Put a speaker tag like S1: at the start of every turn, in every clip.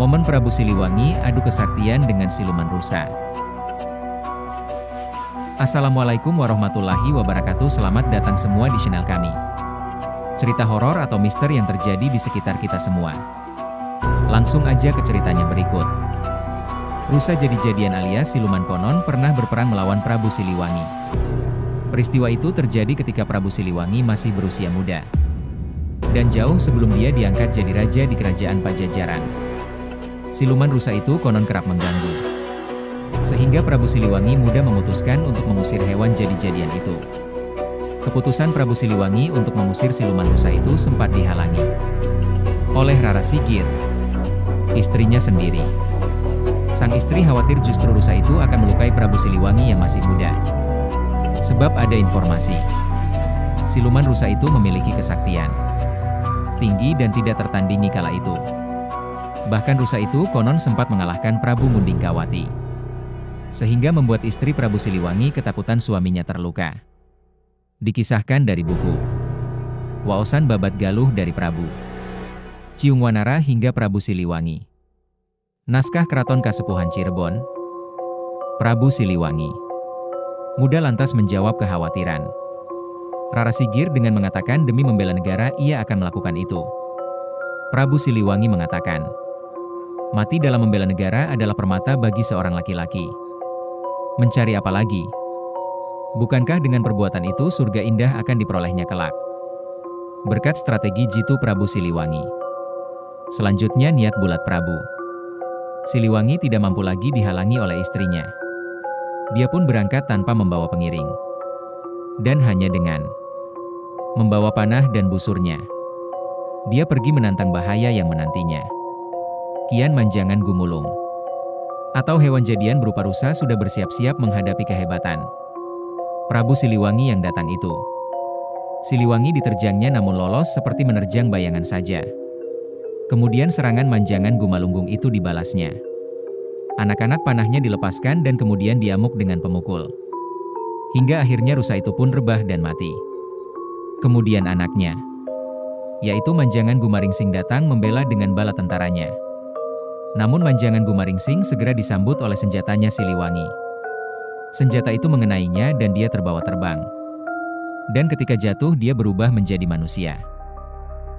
S1: Momen Prabu Siliwangi adu kesaktian dengan siluman rusa. Assalamualaikum warahmatullahi wabarakatuh. Selamat datang semua di channel kami. Cerita horor atau misteri yang terjadi di sekitar kita semua. Langsung aja ke ceritanya berikut. Rusa jadi-jadian alias siluman konon pernah berperang melawan Prabu Siliwangi. Peristiwa itu terjadi ketika Prabu Siliwangi masih berusia muda. Dan jauh sebelum dia diangkat jadi raja di kerajaan Pajajaran. Siluman rusa itu konon kerap mengganggu. Sehingga Prabu Siliwangi muda memutuskan untuk mengusir hewan jadi-jadian itu. Keputusan Prabu Siliwangi untuk mengusir siluman rusa itu sempat dihalangi oleh Rara Sigir, istrinya sendiri. Sang istri khawatir justru rusa itu akan melukai Prabu Siliwangi yang masih muda. Sebab ada informasi, siluman rusa itu memiliki kesaktian tinggi dan tidak tertandingi kala itu. Bahkan rusa itu konon sempat mengalahkan Prabu Mundingkawati. Sehingga membuat istri Prabu Siliwangi ketakutan suaminya terluka. Dikisahkan dari buku Waosan Babat Galuh dari Prabu Ciungwanara hingga Prabu Siliwangi. Naskah Keraton Kasepuhan Cirebon. Prabu Siliwangi muda lantas menjawab kekhawatiran Rara Sigir dengan mengatakan demi membela negara ia akan melakukan itu. Prabu Siliwangi mengatakan, mati dalam membela negara adalah permata bagi seorang laki-laki. Mencari apa lagi? Bukankah dengan perbuatan itu surga indah akan diperolehnya kelak? Berkat strategi jitu Prabu Siliwangi. Selanjutnya niat bulat Prabu Siliwangi tidak mampu lagi dihalangi oleh istrinya. Dia pun berangkat tanpa membawa pengiring. Dan hanya dengan membawa panah dan busurnya, dia pergi menantang bahaya yang menantinya. Kian Manjangan Gumulung atau hewan jadian berupa rusa sudah bersiap-siap menghadapi kehebatan Prabu Siliwangi yang datang itu. Siliwangi diterjangnya namun lolos seperti menerjang bayangan saja. Kemudian serangan Manjangan Gumalunggung itu dibalasnya. Anak-anak panahnya dilepaskan dan kemudian diamuk dengan pemukul. Hingga akhirnya rusa itu pun rebah dan mati. Kemudian anaknya, yaitu Manjangan Gumaringsing datang membela dengan bala tentaranya. Namun Manjangan Gumaringsing segera disambut oleh senjatanya Siliwangi. Senjata itu mengenainya dan dia terbawa terbang. Dan ketika jatuh dia berubah menjadi manusia.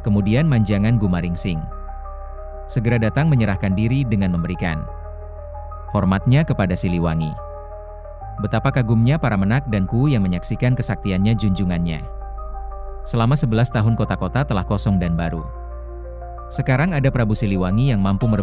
S1: Kemudian Manjangan Gumaringsing segera datang menyerahkan diri dengan memberikan hormatnya kepada Siliwangi. Betapa kagumnya para menak dan kuwu yang menyaksikan kesaktiannya junjungannya. Selama 11 tahun kota-kota telah kosong dan baru. Sekarang ada Prabu Siliwangi yang mampu merebut